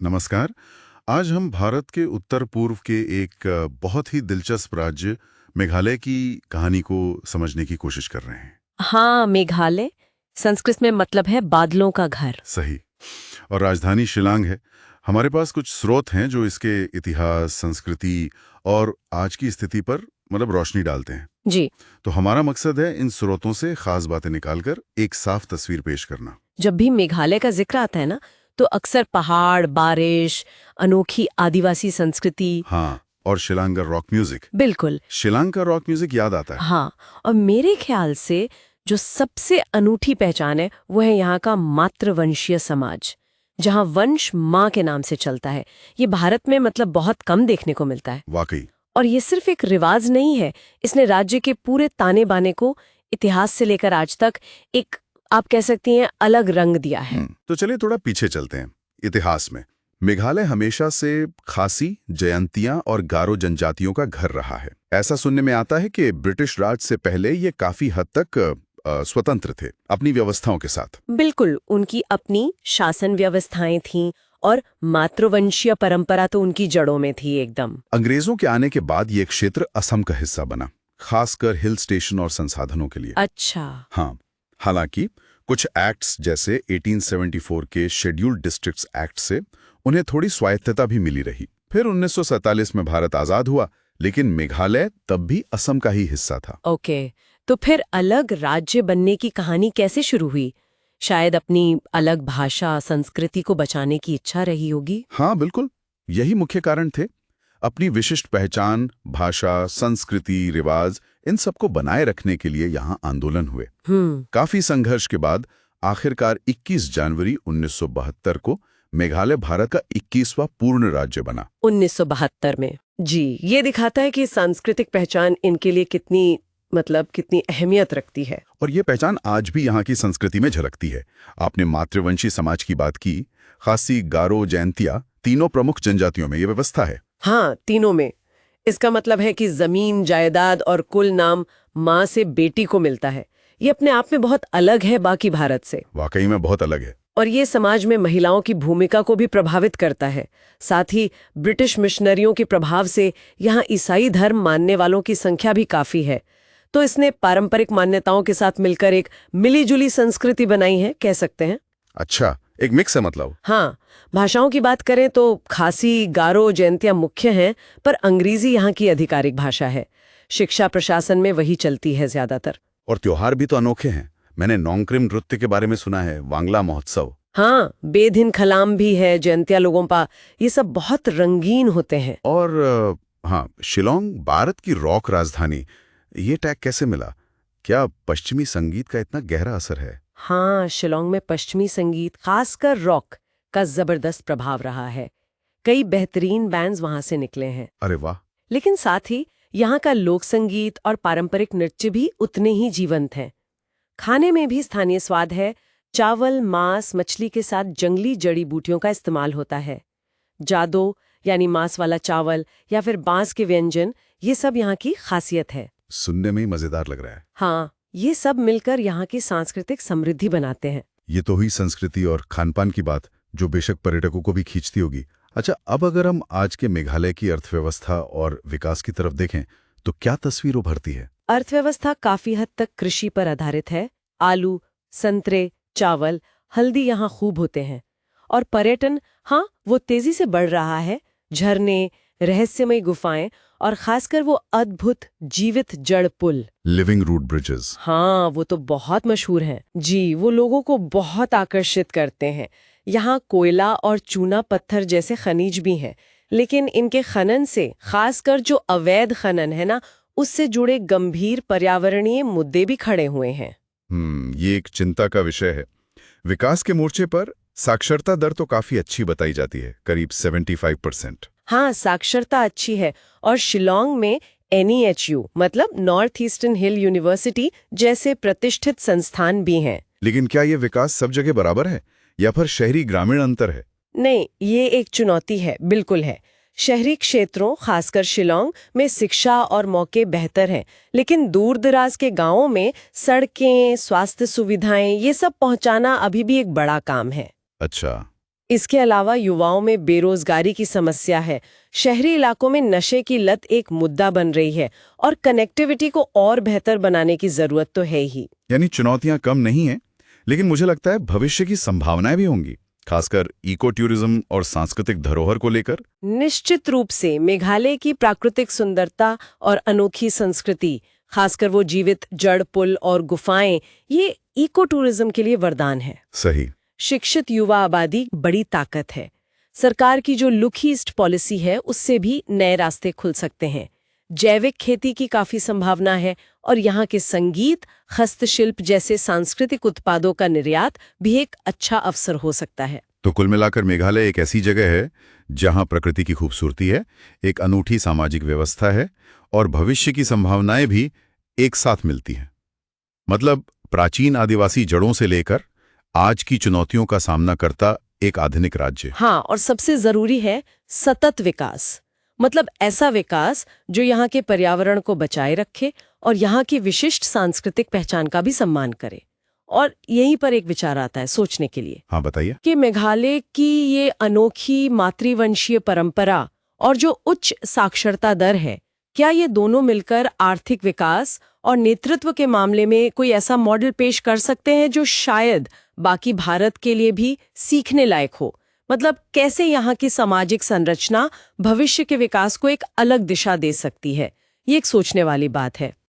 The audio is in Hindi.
नमस्कार। आज हम भारत के उत्तर पूर्व के एक बहुत ही दिलचस्प राज्य मेघालय की कहानी को समझने की कोशिश कर रहे हैं। हाँ, मेघालय संस्कृत में मतलब है बादलों का घर। सही। और राजधानी शिलांग है। हमारे पास कुछ स्रोत हैं जो इसके इतिहास, संस्कृति और आज की स्थिति पर रोशनी डालते हैं। जी। तो हमारा मकसद है इन स्रोतों से खास बातें निकालकर एक साफ तस्वीर पेश करना। जब भी मेघालय का जिक्र आता है ना, तो अक्सर पहाड़, बारिश, अनोखी आदिवासी संस्कृति। हाँ, और शिलांग का रॉक म्यूजिक। बिल्कुल। शिलांग का रॉक म्यूजिक याद आता है। हाँ, और मेरे ख्याल से जो सबसे अनूठी पहचान है वो है यहाँ का मातृवंशीय समाज, जहाँ वंश माँ के नाम से चलता है। ये भारत में मतलब बहुत कम देखने को मिलता है। वाकई। और ये सिर्फ एक रिवाज नहीं है, इसने राज्य के पूरे ताने बाने को इतिहास से लेकर आज तक एक, आप कह सकती हैं, अलग रंग दिया है। तो चलिए थोड़ा पीछे चलते हैं इतिहास में। मेघालय हमेशा से खासी, जयंतिया और गारो जनजातियों का घर रहा है। ऐसा सुनने में आता है कि ब्रिटिश राज से पहले ये काफी हद तक स्वतंत्र थे अपनी व्यवस्थाओं के साथ। बिल्कुल, उनकी अपनी शासन व्यवस्थाएं थीं और मातृवंशीय परंपरा तो उनकी जड़ों में थी एकदम। अंग्रेजों के आने के बाद ये क्षेत्र असम का हिस्सा बना, खासकर हिल स्टेशन और संसाधनों के लिए। अच्छा। हाँ, हालांकि कुछ एक्ट्स जैसे 1874 के शेड्यूल्ड डिस्ट्रिक्ट्स एक्ट से उन्हें थोड़ी स्वायत्तता भी मिली रही। फिर 1947 में भारत आजाद हुआ, लेकिन मेघालय तब भी असम का ही हिस्सा था। ओके, तो फिर अलग राज्य बनने की कहानी कैसे शुरू हुई? शायद अपनी अलग भाषा, संस्कृति को बचाने की इच्छा रही होगी। हाँ बिल्कुल, यही मुख्य कारण थे। अपनी विशिष्ट पहचान, भाषा, संस्कृति, रिवाज, इन सबको बनाए रखने के लिए यहाँ आंदोलन हुए। काफी संघर्ष के बाद आखिरकार 21 जनवरी 1972 को मेघालय भारत का 21वां पूर्ण राज्य बना। 1972 में। जी, ये दिखाता है कि सांस्कृतिक पहचान इनके लिए कितनी अहमियत रखती है। और ये पहचान आज भी यहाँ की संस्कृति में झलकती है। आपने मातृवंशी समाज की बात की। खासी, गारो, जयंतिया, तीनों प्रमुख जनजातियों में ये व्यवस्था है। हाँ, तीनों में। इसका मतलब है कि जमीन, जायदाद और कुल नाम माँ से बेटी को मिलता है। ये अपने आप में बहुत अलग है बाकी भारत से। वाकई में बहुत अलग है। और ये समाज में महिलाओं की भूमिका को भी प्रभावित करता है। साथ ही ब्रिटिश मिशनरियों के प्रभाव से यहाँ ईसाई धर्म मानने वालों की संख्या भी काफी है। तो इसने पारंपरिक मान्यताओं के साथ मिलकर एक मिलीजुली संस्कृति बनाई है, कह सकते हैं। अच्छा, एक मिक्स है मतलब। हाँ, भाषाओं की बात करें तो खासी, गारो, जयंतिया मुख्य हैं, पर अंग्रेजी यहाँ की आधिकारिक भाषा है। शिक्षा प्रशासन में वही चलती है ज्यादातर। और त्योहार भी तो अनोखे हैं। मैंने नोंगक्रिम नृत्य के बारे में सुना है, वांगला महोत्सव। हाँ, बेदिन खलाम भी है जयंतिया लोगों का। ये सब बहुत रंगीन होते हैं। और हाँ, शिलोंग भारत की रॉक राजधानी, ये टैग कैसे मिला? क्या पश्चिमी संगीत का इतना गहरा असर है? हाँ, शिलोंग में पश्चिमी संगीत, खासकर रॉक का जबरदस्त प्रभाव रहा है। कई बेहतरीन बैंड्स वहां से निकले हैं। अरे वाह। लेकिन साथ ही यहाँ का लोक संगीत और पारंपरिक नृत्य भी उतने ही जीवंत हैं। खाने में भी स्थानीय स्वाद है। चावल, मांस, मछली के साथ जंगली जड़ी बूटियों का इस्तेमाल होता है। जादो यानी मांस वाला चावल या फिर बांस के व्यंजन, ये सब यहाँ की खासियत है। सुनने में ही मजेदार लग रहा है। हाँ, ये सब मिलकर यहाँ की सांस्कृतिक समृद्धि बनाते हैं। ये तो हुई संस्कृति और खानपान की बात, जो बेशक पर्यटकों को भी खींचती होगी। अच्छा, अब अगर हम आज के मेघालय की अर्थव्यवस्था और विकास की तरफ देखें तो क्या तस्वीर उभरती है? अर्थव्यवस्था काफी हद तक कृषि पर आधारित है। आलू, संतरे, चावल, हल्दी यहाँ खूब होते हैं। और पर्यटन, हाँ, वो तेजी से बढ़ रहा है। झरने, रहस्यमय गुफाएं और खासकर वो अद्भुत जीवित जड़ पुल, लिविंग रूट ब्रिजेस। हाँ, वो तो बहुत मशहूर हैं। जी, वो लोगों को बहुत आकर्षित करते हैं। यहाँ कोयला और चूना पत्थर जैसे खनिज भी हैं, लेकिन इनके खनन से, खासकर जो अवैध खनन है ना, उससे जुड़े गंभीर पर्यावरणीय मुद्दे भी खड़े हुए हैं। ये एक चिंता का विषय है। विकास के मोर्चे पर साक्षरता दर तो काफी अच्छी बताई जाती है, करीब 75%। हाँ, साक्षरता अच्छी है। और शिलोंग में NEHU मतलब नॉर्थ ईस्टर्न हिल यूनिवर्सिटी जैसे प्रतिष्ठित संस्थान भी हैं। लेकिन क्या ये विकास सब जगह बराबर है या फिर शहरी ग्रामीण अंतर है? नहीं, ये एक चुनौती है, बिल्कुल है। शहरी क्षेत्रों, खासकर शिलोंग में शिक्षा और मौके बेहतर हैं, लेकिन दूर दराज के गांवों में सड़कें, स्वास्थ्य सुविधाएं, ये सब पहुंचाना अभी भी एक बड़ा काम है। अच्छा, इसके अलावा युवाओं में बेरोजगारी की समस्या है। शहरी इलाकों में नशे की लत एक मुद्दा बन रही है और कनेक्टिविटी को और बेहतर बनाने की जरूरत तो है ही। यानी चुनौतियां कम नहीं हैं, लेकिन मुझे लगता है भविष्य की संभावनाएं भी होंगी, खासकर इको टूरिज्म और सांस्कृतिक धरोहर को लेकर। निश्चित रूप से मेघालय की प्राकृतिक सुंदरता और अनोखी संस्कृति, खासकर वो जीवित जड़ पुल और गुफाएं, ये इको टूरिज्म के लिए वरदान है। सही। शिक्षित युवा आबादी बड़ी ताकत है। सरकार की जो लुक ईस्ट पॉलिसी है उससे भी नए रास्ते खुल सकते हैं। जैविक खेती की काफी संभावना है और यहाँ के संगीत, हस्तशिल्प जैसे सांस्कृतिक उत्पादों का निर्यात भी एक अच्छा अवसर हो सकता है। तो कुल मिलाकर मेघालय एक ऐसी जगह है जहां प्रकृति की खूबसूरती है, एक अनूठी सामाजिक व्यवस्था है और भविष्य की संभावनाएं भी एक साथ मिलती हैं। मतलब प्राचीन आदिवासी जड़ों से लेकर आज की चुनौतियों का सामना करता एक आधुनिक राज्य। हाँ, और सबसे जरूरी है सतत विकास। मतलब ऐसा विकास जो यहाँ के पर्यावरण को बचाए रखे और यहाँ की विशिष्ट सांस्कृतिक पहचान का भी सम्मान करे। और यहीं पर एक विचार आता है सोचने के लिए। हाँ, बताइए। कि मेघालय की ये अनोखी मातृवंशीय परंपरा और जो उच्च साक्षरता दर है, क्या ये दोनों मिलकर आर्थिक विकास और नेतृत्व के मामले में कोई ऐसा मॉडल पेश कर सकते हैं जो शायद बाकी भारत के लिए भी सीखने लायक हो? मतलब कैसे यहाँ की सामाजिक संरचना भविष्य के विकास को एक अलग दिशा दे सकती है? ये एक सोचने वाली बात है।